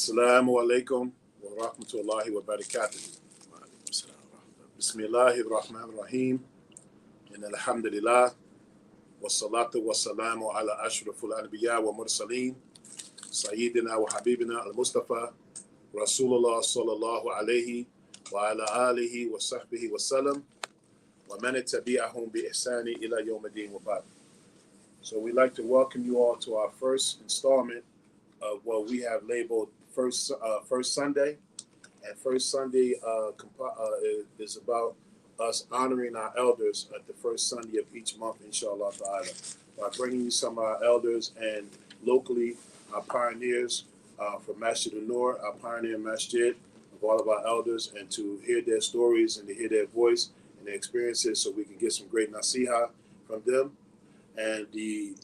Assalamu alaikum wa rahmatullahi wa barakatuh. Bismillahir Rahmanir Rahim. And alhamdulillah. Wa salatu wa salamu ala ashraful anbiya wa mursaleen. Sayyidina wa habibina al-Mustafa. Rasulullah sallallahu alayhi wa ala alihi wa sahbihi wa sallam. Wa man tabi'ahum bi ihsani ila yawm ad-din wa ba'd. So we'd like to welcome you all to our first installment of what we have labeled First Sunday. And First Sunday is about us honoring our elders at the first Sunday of each month, inshallah ta'ala, by bringing you some of our elders and locally our pioneers from Masjid al-Nur, our pioneer masjid of all of our elders, and to hear their stories and to hear their voice and their experiences so we can get some great nasiha from them. And the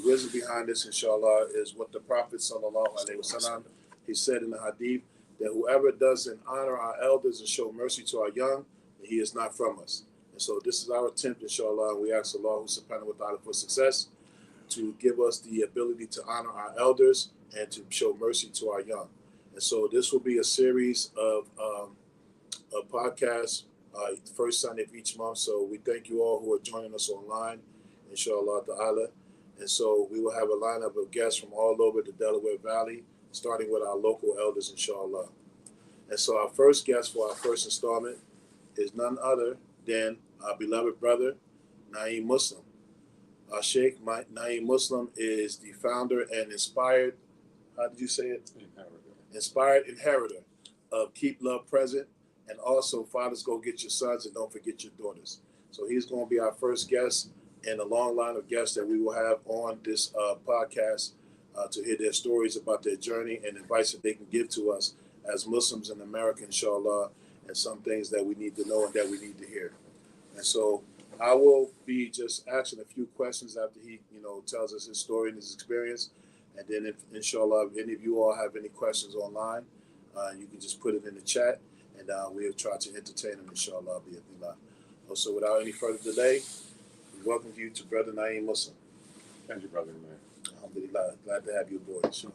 wisdom behind this, inshallah, is what the Prophet sallallahu alaihi wasallam, he said in the hadith, that whoever doesn't honor our elders and show mercy to our young, he is not from us. And so this is our attempt, inshallah, and we ask Allah subhanahu wa ta'ala for success to give us the ability to honor our elders and to show mercy to our young. And so this will be a series of podcasts, first Sunday of each month. So we thank you all who are joining us online, inshallah ta'ala. And so we will have a lineup of guests from all over the Delaware Valley, starting with our local elders, inshallah. And so our first guest for our first installment is none other than our beloved brother, Naeem Muslim. Our Sheikh Naeem Muslim is the founder and inspired, how did you say it? Inspired inheritor of Keep Love Present, and also Fathers Go Get Your Sons and Don't Forget Your Daughters. So he's going to be our first guest in a long line of guests that we will have on this podcast to hear their stories about their journey and advice that they can give to us as Muslims in America, inshallah, and some things that we need to know and that we need to hear. And so I will be just asking a few questions after he, tells us his story and his experience. And then if, inshallah, if any of you all have any questions online, you can just put it in the chat and we'll try to entertain them, inshallah. So without any further delay, we welcome you to Brother Naeem Muslim. Thank you, brother, man. Alhamdulillah, glad to have you aboard, inshallah.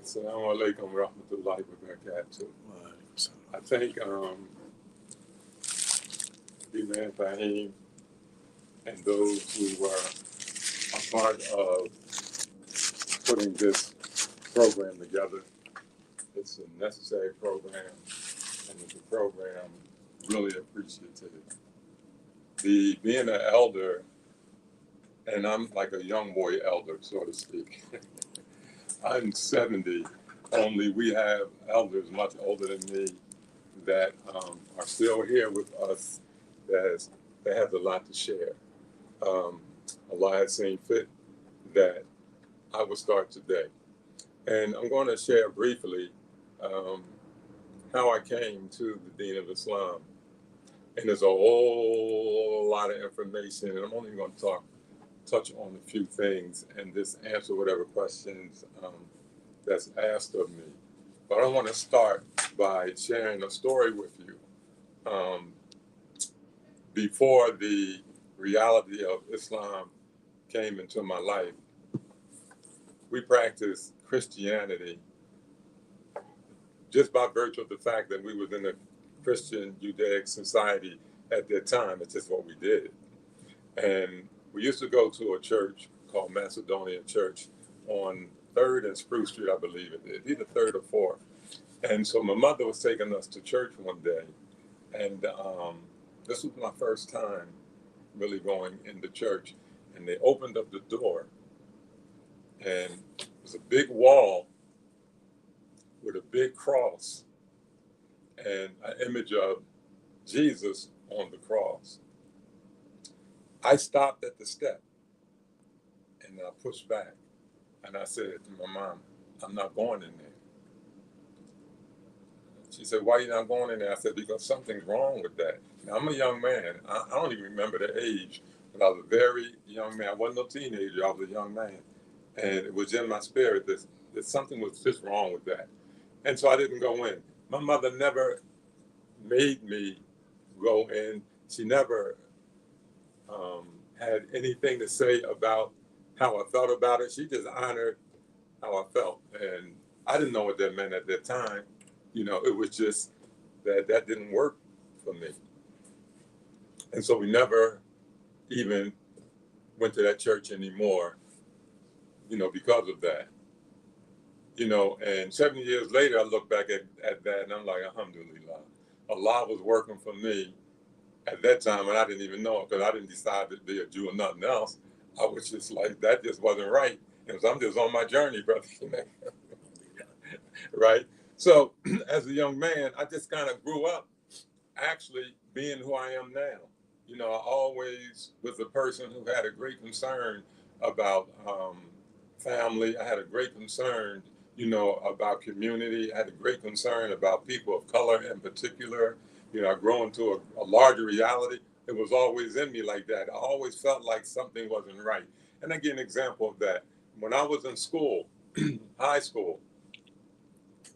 Assalamu alaikum wa rahmatullahi wa barakatuh. I think Imam Fahim and those who were a part of putting this program together, it's a necessary program, and it's a program really appreciative. Being an elder, and I'm like a young boy elder, so to speak. I'm 70, only we have elders much older than me that are still here with us that have a lot to share. Allah has seen fit that I will start today. And I'm going to share briefly how I came to the Deen of Islam. And there's a whole lot of information, and I'm only going to touch on a few things and just answer whatever questions that's asked of me. But I want to start by sharing a story with you. Before the reality of Islam came into my life, we practiced Christianity just by virtue of the fact that we was in a Christian Judaic society at that time. It's just what we did. And we used to go to a church called Macedonian Church on 3rd and Spruce Street, I believe it is, either 3rd or 4th. And so my mother was taking us to church one day. And this was my first time really going into church. And they opened up the door. And it was a big wall with a big cross and an image of Jesus on the cross. I stopped at the step and I pushed back and I said to my mom, I'm not going in there. She said, why are you not going in there? I said, because something's wrong with that. Now, I'm a young man. I don't even remember the age, but I was a very young man. I wasn't no teenager, I was a young man. And it was in my spirit that something was just wrong with that. And so I didn't go in. My mother never made me go in. She never had anything to say about how I felt about it. She just honored how I felt. And I didn't know what that meant at that time. You know, it was just that didn't work for me. And so we never even went to that church anymore, you know, because of that. You know, and 70 years later, I look back at that and I'm like, alhamdulillah, Allah was working for me at that time, and I didn't even know it because I didn't decide to be a Jew or nothing else. I was just like, that just wasn't right. And so I'm just on my journey, brother. Right? So as a young man, I just kind of grew up actually being who I am now. You know, I always was a person who had a great concern about family. I had a great concern, you know, about community. I had a great concern about people of color in particular. You know, I grew into a larger reality. It was always in me like that. I always felt like something wasn't right. And I give an example of that. When I was in school, high school,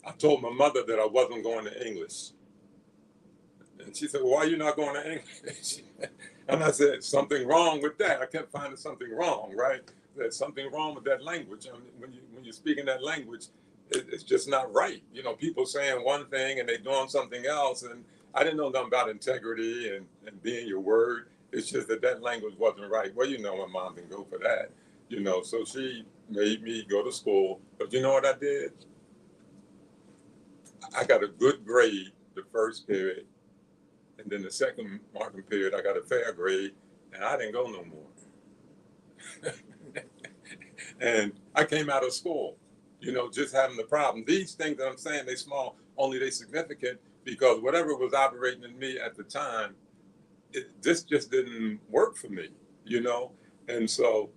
I told my mother that I wasn't going to English. And she said, well, why are you not going to English? And I said, something wrong with that. I kept finding something wrong, right? There's something wrong with that language. I mean, when you're speaking that language, it's just not right. You know, people saying one thing and they're doing something else. And I didn't know nothing about integrity and being your word. It's just that language wasn't right. Well, you know, my mom didn't go for that, you know, so she made me go to school. But you know what I did? I got a good grade the first period. And then the second marking period, I got a fair grade, and I didn't go no more. And I came out of school, you know, just having the problem. These things that I'm saying, they small, only they significant because whatever was operating in me at the time, this just didn't work for me, you know? And so,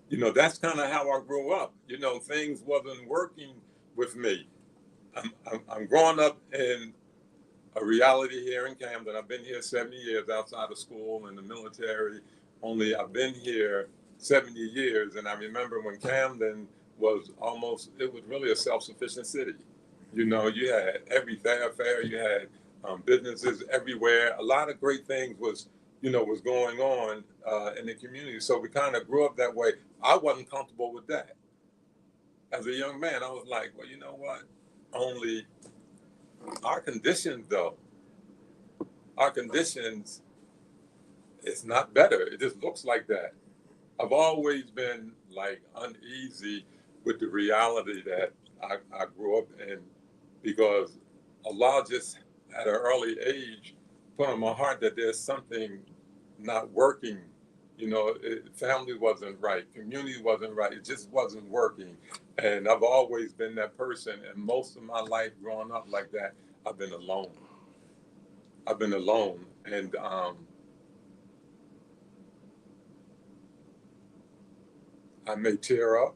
you know, that's kind of how I grew up. You know, things wasn't working with me. I'm growing up in a reality here in Camden. I've been here 70 years outside of school and the military. Only I've been here 70 years. And I remember when Camden was it was really a self-sufficient city. You know, you had every fair, you had businesses everywhere. A lot of great things was going on in the community. So we kind of grew up that way. I wasn't comfortable with that. As a young man, I was like, well, you know what? Only our conditions, though, our conditions, it's not better. It just looks like that. I've always been like uneasy with the reality that I grew up in because Allah just at an early age put on my heart that there's something not working. You know, family wasn't right, community wasn't right. It just wasn't working. And I've always been that person. And most of my life growing up like that, I've been alone. I've been alone. And I may tear up.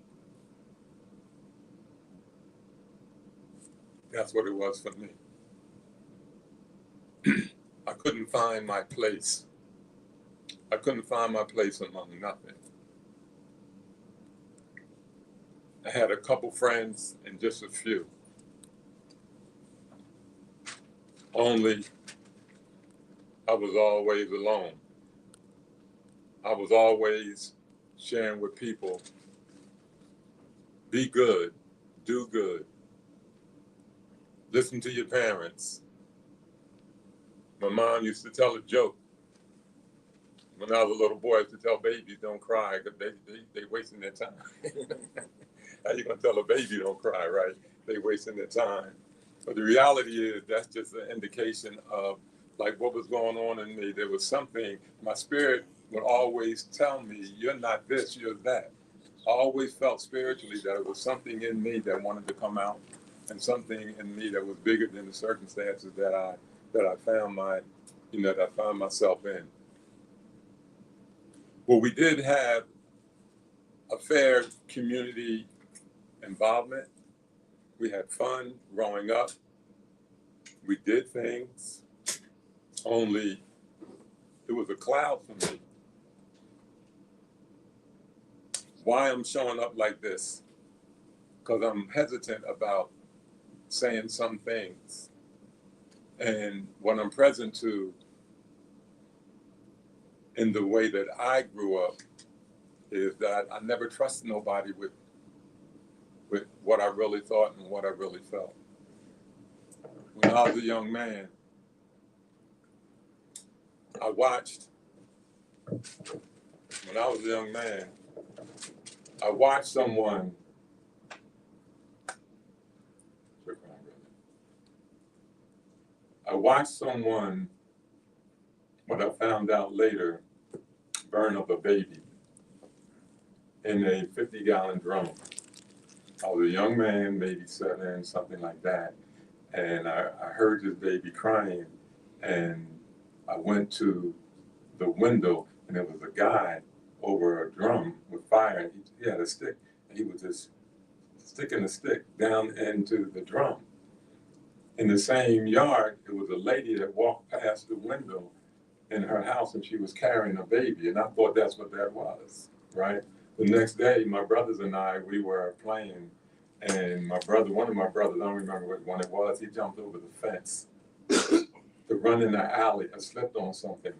That's what it was for me. I couldn't find my place. I couldn't find my place among nothing. I had a couple friends and just a few. Only I was always alone. I was always sharing with people, be good, do good, listen to your parents. My mom used to tell a joke when I was a little boy. I used to tell babies don't cry because they wasting their time. How you gonna tell a baby don't cry, right? They wasting their time. But the reality is that's just an indication of like what was going on in me. There was something, my spirit would always tell me, you're not this, you're that. I always felt spiritually that it was something in me that wanted to come out and something in me that was bigger than the circumstances that I found myself in. Well, we did have a fair community involvement. We had fun growing up. We did things, only it was a cloud for me. Why I'm showing up like this? Because I'm hesitant about saying some things. And what I'm present to in the way that I grew up is that I never trusted nobody with what what I really thought and what I really felt. When I was a young man, I watched someone, what I found out later, burn up a baby in a 50-gallon drum. I was a young man, maybe 7, something like that, and I heard this baby crying, and I went to the window, and there was a guy over a drum with fire, and he had a stick, and he was just sticking the stick down into the drum. In the same yard, there was a lady that walked past the window in her house, and she was carrying a baby, and I thought that's what that was, right? The next day, my brothers and I, we were playing, and one of my brothers, I don't remember which one it was, he jumped over the fence to run in the alley. I slipped on something.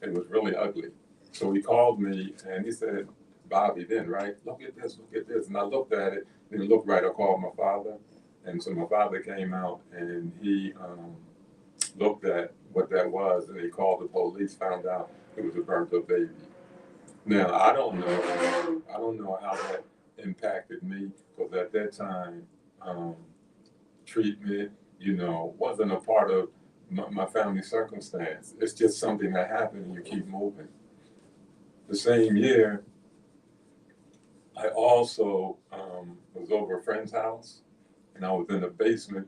It was really ugly. So he called me, and he said, Bobby, then, right? Look at this. And I looked at it, didn't look right. I called my father, and so my father came out, and he looked at what that was, and he called the police, found out it was a burnt up baby. Now, I don't know how that impacted me, because at that time, treatment, wasn't a part of my family circumstance. It's just something that happened, and you keep moving. The same year, I also was over a friend's house, and I was in the basement.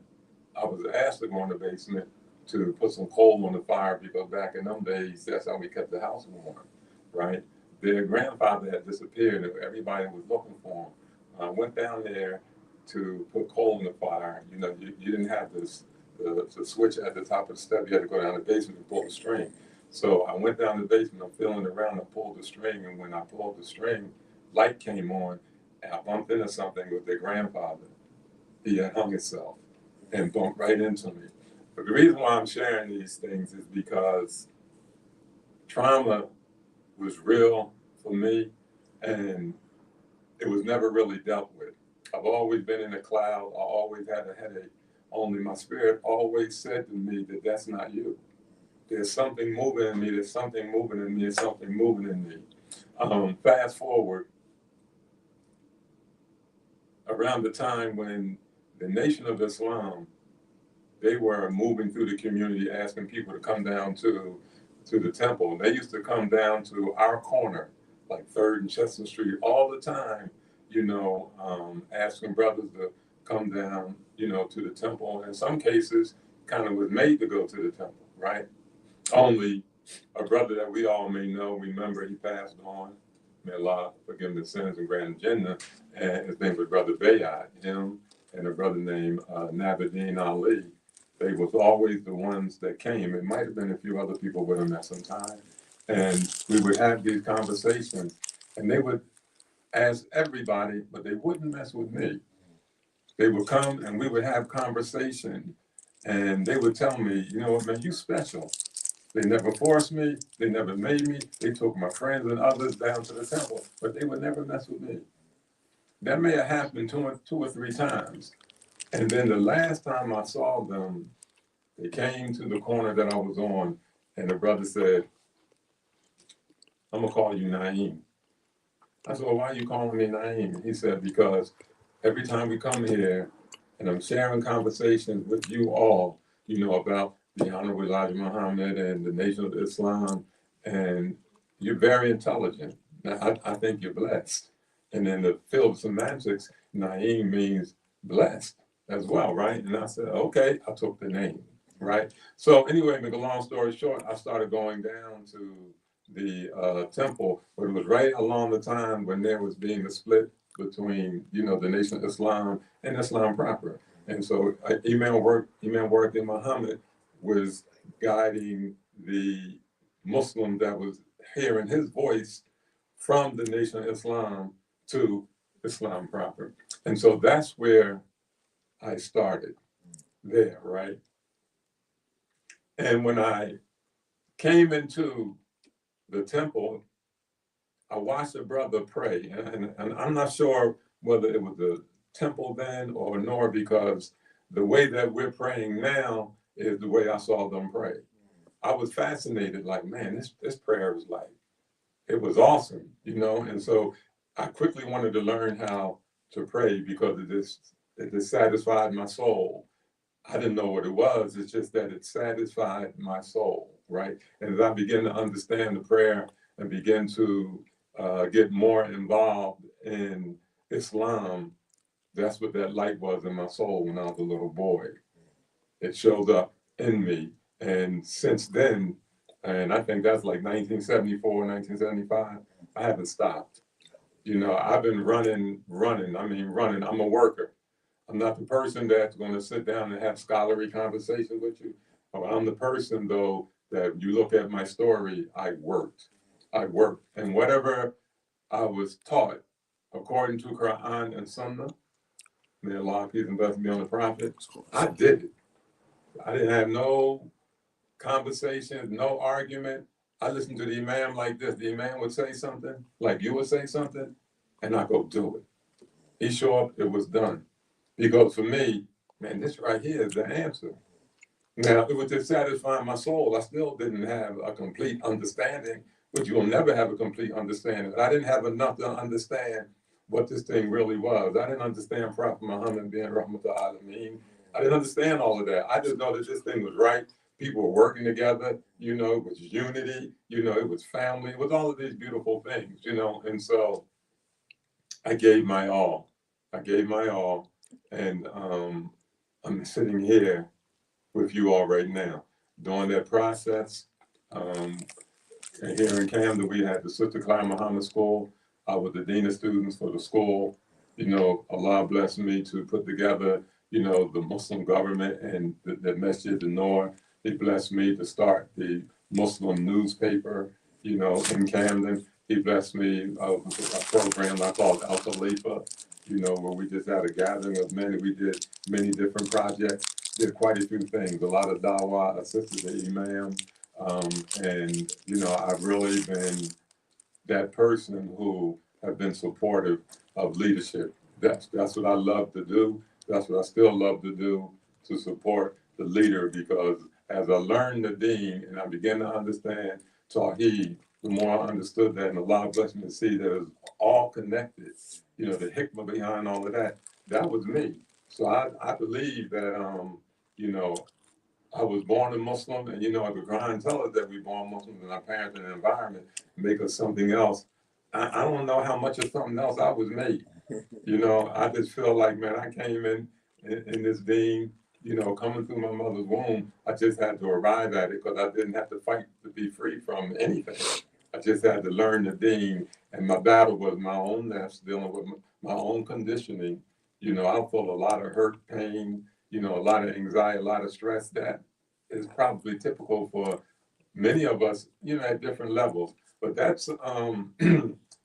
I was asked to go in the basement to put some coal on the fire, because back in them days, that's how we kept the house warm, right? Their grandfather had disappeared, and everybody was looking for him. I went down there to put coal in the fire. You didn't have the switch at the top of the step. You had to go down the basement and pull the string. So I went down the basement, I'm feeling around, I pulled the string, and when I pulled the string, light came on, and I bumped into something with their grandfather. He had hung himself and bumped right into me. But the reason why I'm sharing these things is because trauma was real for me, and it was never really dealt with. I've always been in a cloud. I always had a headache. Only my spirit always said to me that that's not you. There's something moving in me. There's something moving in me. There's something moving in me. Fast forward, around the time when the Nation of Islam, they were moving through the community, asking people to come down to the temple. They used to come down to our corner, like 3rd and Chestnut Street, all the time, asking brothers to come down, to the temple. In some cases, kind of was made to go to the temple, right? Only a brother that we all may know, remember, he passed on. May Allah forgive his sins and grant him Jannah. And his name was Brother Bayat, him and a brother named Nabaddin Ali. They was always the ones that came. It might have been a few other people with him at some time. And we would have these conversations, and they would ask everybody, but they wouldn't mess with me. They would come and we would have conversation, and they would tell me, you know what, man, you special. They never forced me. They never made me. They took my friends and others down to the temple, but they would never mess with me. That may have happened two or three times. And then the last time I saw them, they came to the corner that I was on, and the brother said, I'm going to call you Naeem. I said, well, why are you calling me Naeem? He said, because every time we come here and I'm sharing conversations with you all, about the Honorable Elijah Muhammad and the Nation of Islam, and you're very intelligent. Now, I think you're blessed. And in the field of semantics, Naeem means blessed as well, right? And I said, okay, I took the name, right? So anyway, make a long story short, I started going down to the temple, but it was right along the time when there was being a split between, the Nation of Islam and Islam proper. And so Imam Worthy Muhammad was guiding the Muslim that was hearing his voice from the Nation of Islam to Islam proper. And so that's where I started there, right? And when I came into the temple, I watched a brother pray, and I'm not sure whether it was temple then, or nor because the way that we're praying now is the way I saw them pray. I was fascinated, like, man, this prayer is like, it was awesome, you know? And so I quickly wanted to learn how to pray because it just satisfied my soul. I didn't know what it was. It's just that it satisfied my soul, right? And as I began to understand the prayer and begin to get more involved in Islam, that's what that light was in my soul when I was a little boy. It showed up in me. And since then, and I think that's like 1974, 1975, I haven't stopped. You know, I've been running. I mean, running. I'm a worker. I'm not the person that's going to sit down and have scholarly conversations with you. I'm the person, though, that you look at my story, I worked. I worked. And whatever I was taught, according to Quran and Sunnah, may Allah peace and blessing be on the Prophet, I did it. I didn't have no conversations, no argument. I listened to the Imam like this. The Imam would say something, like you would say something, and I go do it. He show up, it was done. Because for me, man, this right here is the answer. Now, it was just satisfying my soul. I still didn't have a complete understanding, but you will never have a complete understanding. I didn't have enough to understand what this thing really was. I didn't understand Prophet Muhammad being Rahmatul Alameen. I didn't understand all of that. I just know that this thing was right. People were working together, you know, it was unity, you know, it was family, it was all of these beautiful things, you know. And so I gave my all. I gave my all. And I'm sitting here with you all right now. During that process, here in Camden, we had the Sister Clyde Muhammad School. I was the Dean of Students for the school. You know, Allah blessed me to put together, you know, the Muslim government and the Masjid al-Noor. He blessed me to start the Muslim newspaper, you know, in Camden. He blessed me with a program I called Al Khalifa, you know, where we just had a gathering of many. We did many different projects, did quite a few things, a lot of dawah, assisted the imam. And, you know, I've really been that person who have been supportive of leadership. That's what I love to do. That's what I still love to do, to support the leader, because as I learned the deen and I began to understand Tawheed, the more I understood that, and Allah blessed me to see that it was all connected. You know, the hikmah behind all of that, that was me. So I believe that, you know, I was born a Muslim, and you know, the Quran tells us that we're born Muslims, and our parents and the environment make us something else. I don't know how much of something else I was made. You know, I just feel like, man, I came in this being, you know, coming through my mother's womb. I just had to arrive at it because I didn't have to fight to be free from anything. I just had to learn the deen, and my battle was my own nafs, dealing with my own conditioning. You know, I feel a lot of hurt, pain, you know, a lot of anxiety, a lot of stress that is probably typical for many of us, you know, at different levels. But that's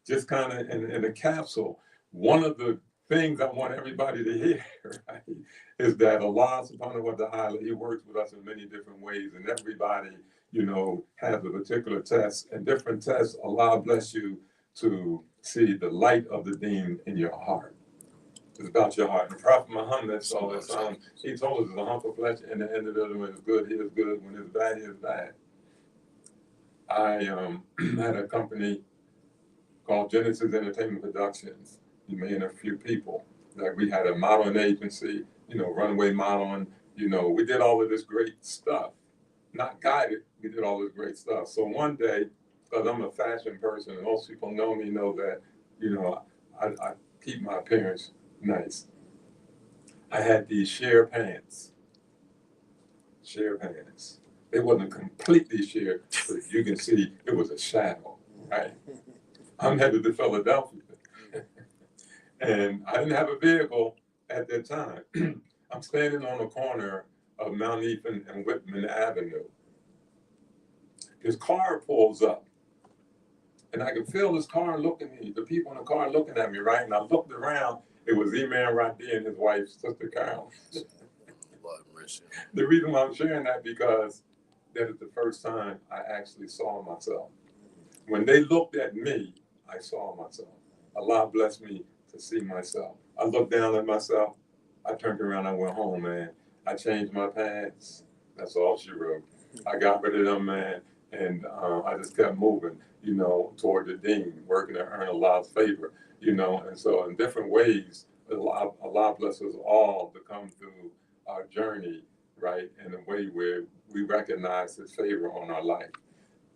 just kind of in a capsule. One of the things I want everybody to hear, right, is that Allah subhanahu wa ta'ala, He works with us in many different ways, and everybody, you know, has a particular test, and different tests, Allah bless you to see the light of the deen in your heart. It's about your heart. And Prophet Muhammad, so it's, he told us it's a humble flesh, and the end of it, when it's good, he is good. When it's bad, he is bad. I had a company called Genesis Entertainment Productions. Me and a few people. Like, we had a modeling agency, you know, runway modeling. You know, we did all of this great stuff. Not guided, we did all this great stuff. So one day, because I'm a fashion person, and most people know me, know that, you know, I keep my appearance nice. I had these sheer pants. Sheer pants. They wasn't completely sheer, but you can see it was a shadow, right? I'm headed to Philadelphia. And I didn't have a vehicle at that time. I'm standing on the corner of Mount Ethan and Whitman Avenue. His car pulls up, and I can feel his car looking at me, the people in the car looking at me, right? And I looked around, it was Imam Radi and his wife, Sister Carol. The reason why I'm sharing that, because that is the first time I actually saw myself. When they looked at me, I saw myself. Allah blessed me to see myself. I looked down at myself. I turned around. I went home, man. I changed my pants. That's all she wrote. I got rid of them, man, and I just kept moving, toward the dean, working to earn Allah's favor, And so, in different ways, Allah bless us all to come through our journey, right, in a way where we recognize His favor on our life.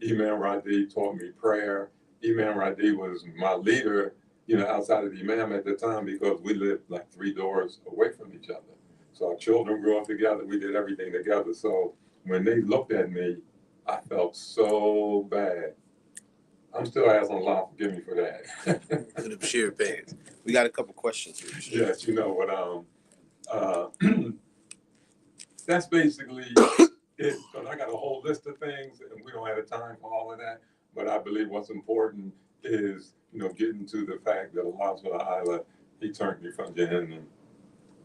Imam Radi taught me prayer. Imam Radi was my leader, outside of the Imam at the time, because we lived like 3 doors away from each other. So our children grew up together. We did everything together. So when they looked at me, I felt so bad. I'm still asking Allah forgive me for that. To the Bashir fans, we got a couple questions here. Yes, you know what? That's basically it. Because I got a whole list of things, and we don't have the time for all of that. But I believe what's important is, getting to the fact that Allah subhanahu wa ta'ala, He turned me from Jahannam,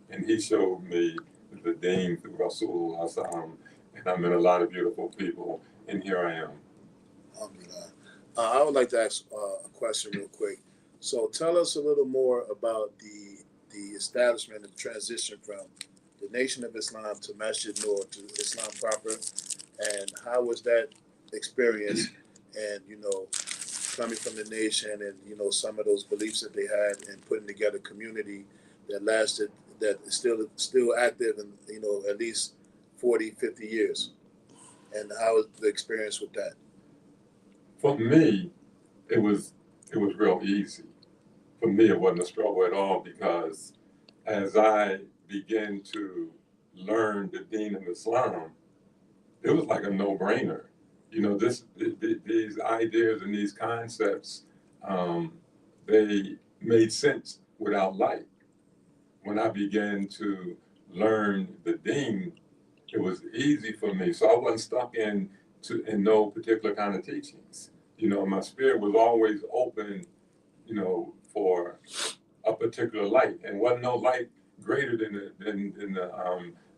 and He showed me the deen through Rasulullah sallam, and I met a lot of beautiful people, and here I am. Alhamdulillah. I would like to ask a question real quick. So tell us a little more about the establishment and transition from the Nation of Islam to Masjid Noor to Islam proper, and how was that experience? And coming from the nation, and some of those beliefs that they had, and putting together a community that lasted, that is still active, and at least 40, 50 years. And how was the experience with that? For me, it was real easy. For me, it wasn't a struggle at all, because as I began to learn the deen of Islam, it was like a no-brainer. These ideas and these concepts, they made sense without light. When I began to learn the deen, it was easy for me. So I wasn't stuck in no particular kind of teachings. My spirit was always open, for a particular light, and wasn't no light greater than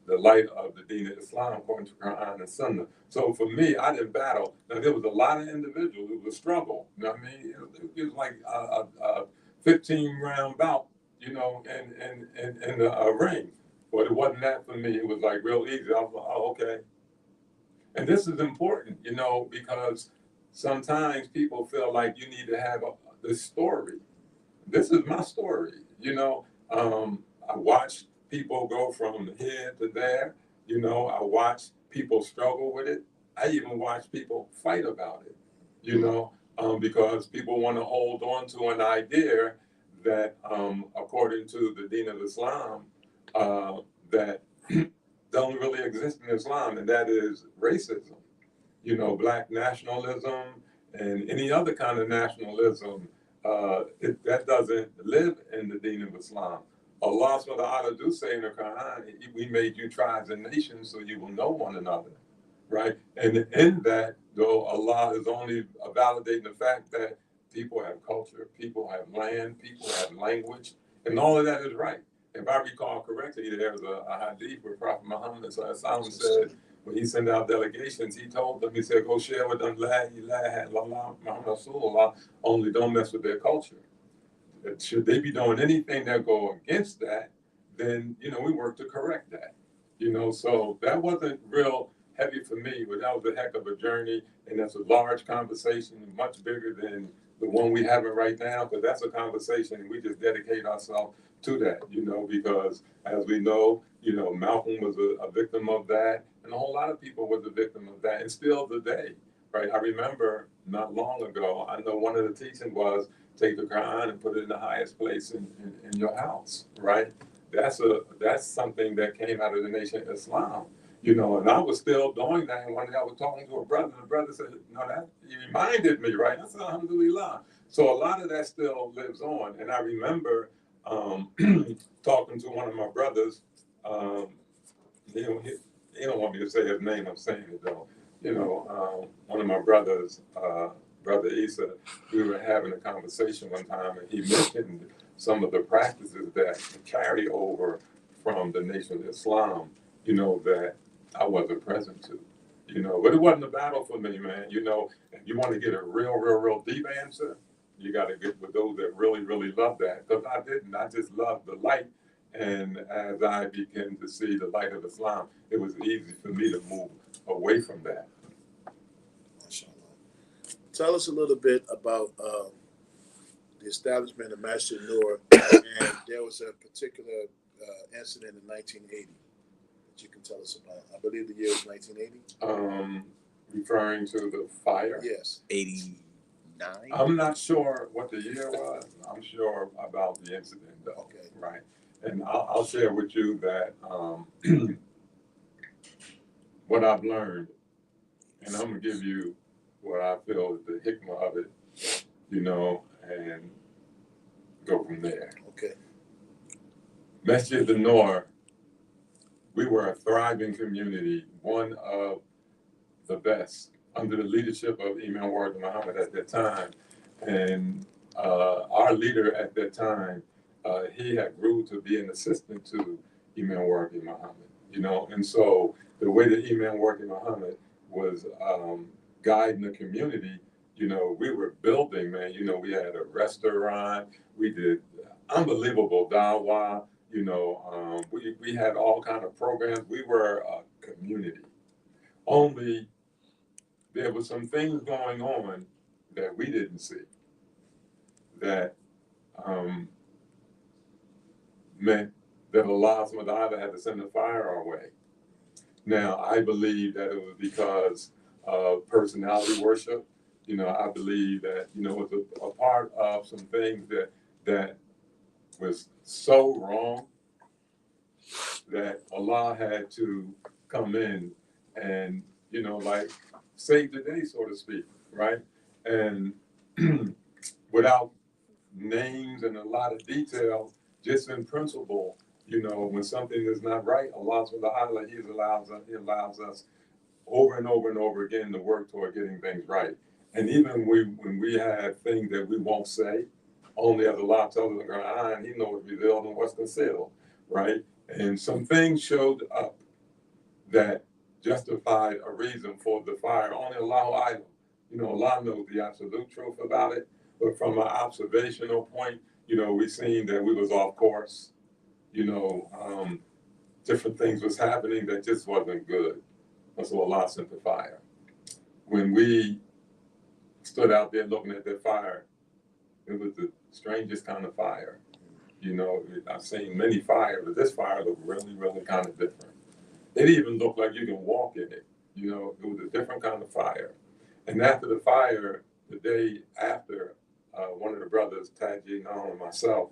the light of the Deen of Islam according to Quran and Sunnah. So for me, I didn't battle. Now there was a lot of individuals. It was a struggle. You know what I mean? It was like a 15-round bout, in the ring. But it wasn't that for me. It was like real easy. I was like, oh, okay. And this is important, because sometimes people feel like you need to have this story. This is my story. I watched people go from here to there. I watched people struggle with it. I even watched people fight about it, because people want to hold on to an idea that, according to the Deen of Islam, that don't really exist in Islam, and that is racism. Black nationalism and any other kind of nationalism, that doesn't live in the Deen of Islam. Allah subhanahu wa ta'ala do say in the Quran, we made you tribes and nations so you will know one another, right? And in that, though, Allah is only validating the fact that people have culture, people have land, people have language, and all of that is right. If I recall correctly, there's a hadith where Prophet Muhammad said, when he sent out delegations, he told them, he said, go share with them, La ilaha illallah Muhammad Rasulullah, only don't mess with their culture. Should they be doing anything that go against that, then, we work to correct that. So that wasn't real heavy for me, but that was a heck of a journey, and that's a large conversation, much bigger than the one we having right now, because that's a conversation, and we just dedicate ourselves to that, because as we know, Malcolm was a victim of that, and a whole lot of people was a victim of that, and still today, right? I remember not long ago, I know one of the teachings was take the Quran and put it in the highest place in your house, right? That's something that came out of the Nation of Islam, and I was still doing that. And one day I was talking to a brother, and the brother said, no, that you reminded me, right? I said, alhamdulillah. So a lot of that still lives on. And I remember talking to one of my brothers, he don't want me to say his name, I'm saying it though. One of my brothers, Brother Isa, we were having a conversation one time, and he mentioned some of the practices that carry over from the Nation of Islam, that I wasn't present to, but it wasn't a battle for me, man. If you want to get a real deep answer, you got to get with those that really, really love that. Because I didn't. I just loved the light. And as I began to see the light of Islam, it was easy for me to move away from that. Tell us a little bit about the establishment of Masjid Noor, and there was a particular incident in 1980 that you can tell us about. I believe the year was 1980. Referring to the fire? Yes. 89. I'm not sure what the year was. I'm sure about the incident, though. Okay. Right. And I'll share with you that what I've learned, and I'm going to give you what I feel is the hikmah of it, you know, and go from there. Okay. Masjid Noor, we were a thriving community, one of the best, under the leadership of Imam Ward Muhammad at that time. And our leader at that time, he had grew to be an assistant to Imam Ward Muhammad, you know. And so the way that Imam Ward Muhammad was guiding the community, you know, we were building, man. You know, we had a restaurant, we did unbelievable dawah, you know, we had all kind of programs. We were a community. Only there were some things going on that we didn't see that meant that Allah subhanahu wa ta'ala had to send a fire our way. Now, I believe that it was because of personality worship. You know, I believe that, you know, it was a part of some things that was so wrong that Allah had to come in and, you know, like save the day, so to speak, right? And without names and a lot of details, just in principle, you know, when something is not right, Allah subhanahu wa ta'ala, He allows us over and over and over again to work toward getting things right. And even when we have things that we won't say, only as Allah tells us in the Quran, He knows what's revealed and what's concealed, right? And some things showed up that justified a reason for the fire. Only Allah, you know, Allah knows the absolute truth about it. But from an observational point, you know, we seen that we was off course. You know, different things was happening that just wasn't good. And so Allah sent the fire. When we stood out there looking at that fire, it was the strangest kind of fire. You know, I've seen many fires, but this fire looked really, really kind of different. It even looked like you can walk in it. You know, it was a different kind of fire. And after the fire, the day after, one of the brothers, Taji, Nahum, and myself,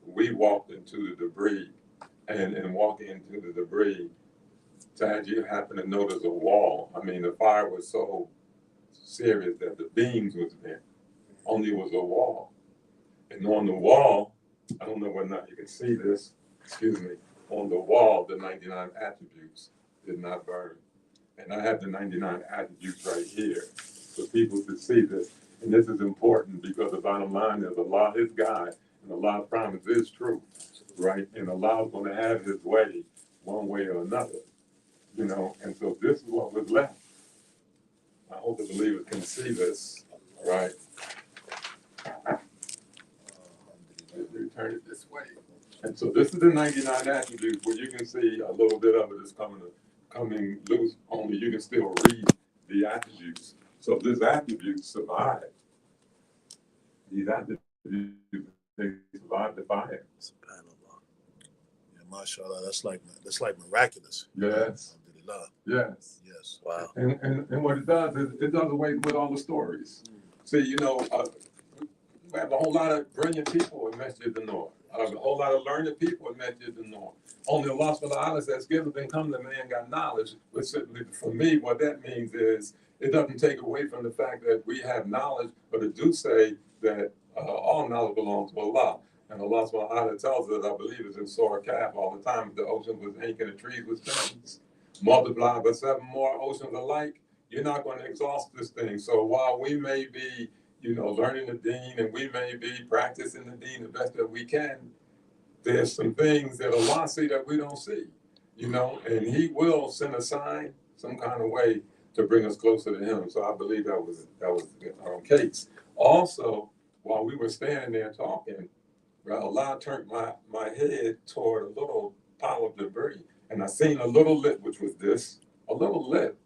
we walked into the debris. And walking into the debris, Taji happened to notice a wall. I mean, the fire was so serious that the beams was there. Only it was a wall. And on the wall, I don't know whether or not you can see this, excuse me, on the wall, the 99 attributes did not burn. And I have the 99 attributes right here for people to see this. And this is important because the bottom line is Allah is God and Allah's promise is true, right? And Allah is going to have His way one way or another, you know. And so this is what was left. I hope the believers can see this, right? You turn it this way. And so this is the 99 attributes where you can see a little bit of it is coming loose, only you can still read the attributes. So this attribute survived. These attributes, they survived the fire. SubhanAllah. Yeah, mashallah, that's like miraculous. Yes. Alhamdulillah. Yes. Yes. Wow. And what it does is it does away with all the stories. See, you know, we have a whole lot of brilliant people in Masjid Noor. A whole lot of learned people in Masjid Noor. Only Allah subhanahu wa ta'ala says, give and come to man got knowledge. But for me, what that means is it doesn't take away from the fact that we have knowledge, but it do say that all knowledge belongs to Allah. And Allah subhanahu wa ta'ala tells us, I believe it's in Surah Kahf all the time, the ocean was ink and the trees was stones. Multiply by 7 more oceans alike, you're not going to exhaust this thing. So while we may be, you know, learning the deen and we may be practicing the deen the best that we can, there's some things that Allah see that we don't see, you know, and He will send a sign some kind of way to bring us closer to Him. So I believe that was case. Also, while we were standing there talking, Allah turned my head toward a little pile of debris, and I seen a little lip, which was this, a little lip.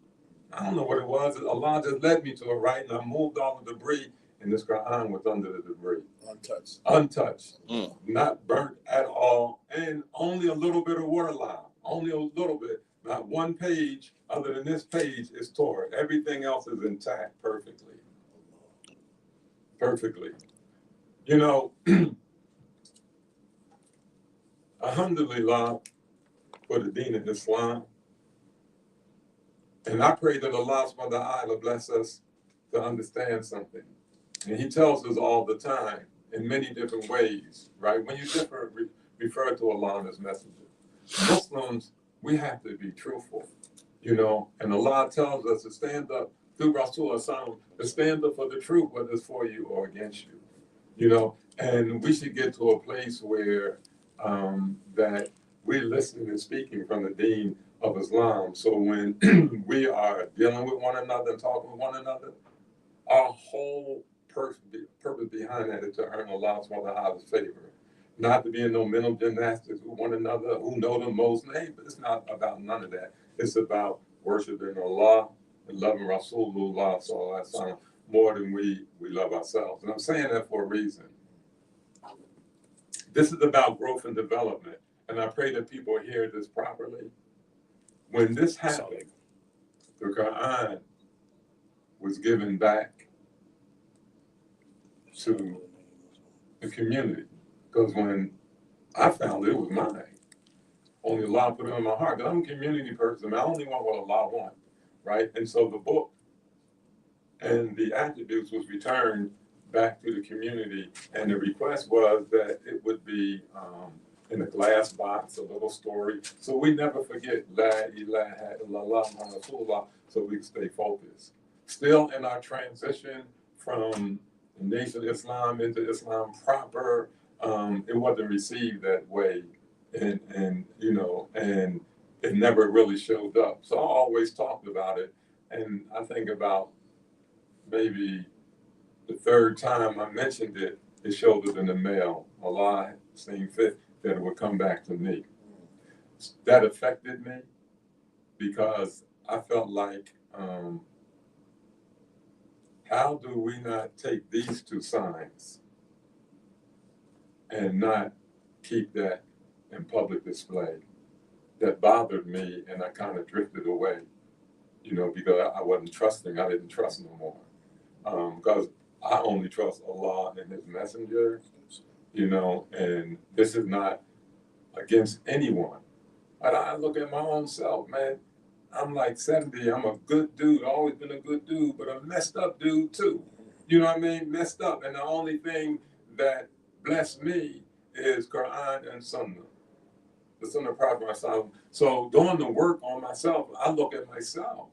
I don't know what it was. Allah just led me to it, right? And I moved all the debris, and this Quran was under the debris. Untouched. Untouched. Not burnt at all, and only a little bit of waterline. Only a little bit. Not one page other than this page is torn. Everything else is intact perfectly. Perfectly. You know, alhamdulillah for the Deen of Islam. And I pray that Allah subhanahu wa ta'ala bless us to understand something. And he tells us all the time in many different ways, right? When you refer to Allah and his messenger. Muslims, we have to be truthful, you know, and Allah tells us to stand up through Rasulullah, to stand up for the truth, whether it's for you or against you, you know, and we should get to a place where that we're listening and speaking from the Deen of Islam. So when we are dealing with one another and talking with one another, our whole purpose behind that is to earn Allah subhanahu wa ta'ala's favor. Not to be in no mental gymnastics with one another, who know the most name, but it's not about none of that. It's about worshiping Allah and loving Rasulullah sallallahu alaihi wasallam more than we love ourselves. And I'm saying that for a reason. This is about growth and development. And I pray that people hear this properly. When this happened, the Quran was given back to the community. Because when I found it, it was mine. Only Allah put it in my heart. Because I'm a community person. I only want what Allah wants, right? And so the book and the attributes was returned back to the community. And the request was that it would be in a glass box, a little story. So we never forget La ilaha illallah Muhammad Rasulullah, so we can stay focused. Still in our transition from the Nation of Islam into Islam proper, it wasn't received that way, and you know, and it never really showed up. So I always talked about it, and I think about maybe the third time I mentioned it, it showed up in the mail. Allah seemed fit that it would come back to me. That affected me because I felt like, how do we not take these two signs and not keep that in public display? That bothered me, and I kind of drifted away, you know, because I wasn't trusting. I didn't trust no more, because I only trust Allah and His Messenger, you know, and this is not against anyone. But I look at my own self, man. I'm like 70. I'm a good dude. Always been a good dude, but a messed up dude too. You know what I mean? Messed up. And the only thing that blessed me is Quran and Sunnah. The Sunnah Prophet myself. So doing the work on myself, I look at myself.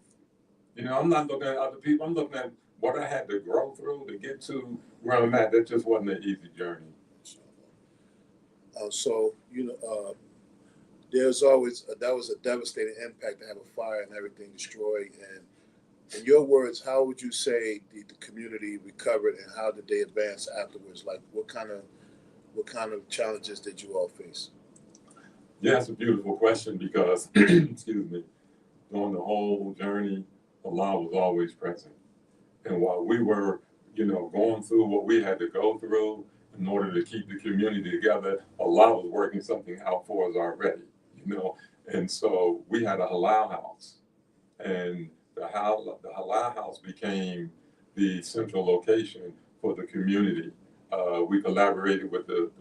You know, I'm not looking at other people. I'm looking at what I had to grow through to get to where I'm at. That just wasn't an easy journey. So, you know, there's always, that was a devastating impact to have a fire and everything destroyed. And in your words, how would you say the community recovered, and how did they advance afterwards? Like what kind of challenges did you all face? Yeah, it's a beautiful question because, excuse me, during the whole journey, Allah was always present. And while we were, you know, going through what we had to go through in order to keep the community together, Allah was working something out for us already, you know. And so we had a halal house, and the halal house became the central location for the community. We collaborated with the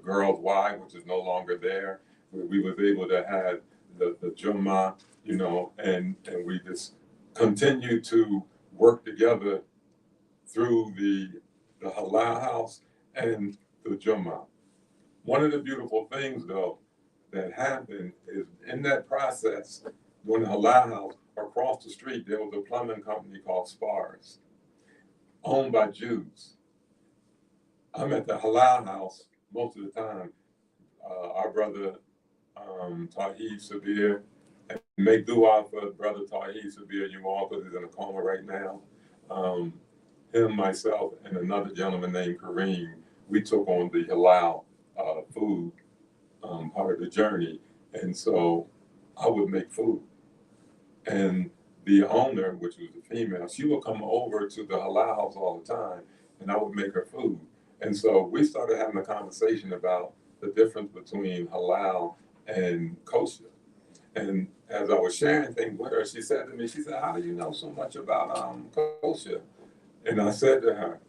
Girls' Y, which is no longer there. We was able to have the Jummah, you know, and we just continued to work together through the halal house and the Jummah. One of the beautiful things, though, that happened is in that process, during the halal house, across the street, there was a plumbing company called Spars, owned by Jews. I'm at the halal house most of the time. Our brother Tahir Sabir, and make dua for brother Tahir Sabir, you all, because he's in a coma right now. him, myself, and another gentleman named Kareem, we took on the halal food part of the journey. And so I would make food. And the owner, which was a female, she would come over to the halal house all the time, and I would make her food. And so we started having a conversation about the difference between halal and kosher. And as I was sharing things with her, she said to me, she said, "How do you know so much about kosher?" And I said to her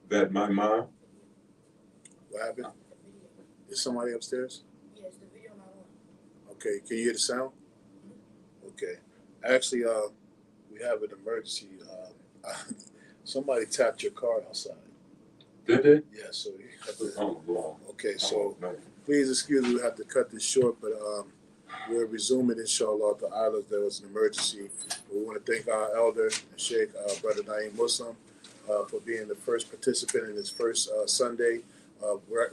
that my mom, What happened? Is somebody upstairs? Yes, the video not on. Okay, can you hear the sound? Okay. Actually, we have an emergency. Somebody tapped your car outside. did they? Yeah, so you have to, Oh, wow. okay, so Oh, man. please excuse me, we have to cut this short, but we're resuming, inshallah, the islands. There was an emergency. We want to thank our elder, Sheikh Brother Naeem Muslim, for being the first participant in his first Sunday,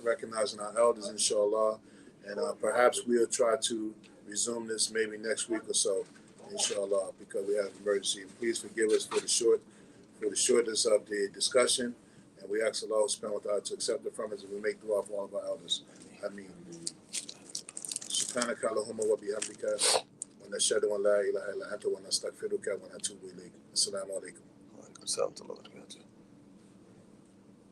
recognizing our elders, inshallah. And perhaps we'll try to resume this maybe next week or so, inshallah, because we have an emergency. And please forgive us for the shortness of the discussion. And we ask Allah subhanahu wa ta'ala to accept it from us, and we make dua for all of our elders. Ameen. سبحانك اللهم وبحمدك ونشهد أن لا إله إلا أنت ونستغفرك ونتوب إليك. السلام عليكم. Waalaikum salam wa rahmatullahi wa barakatuh.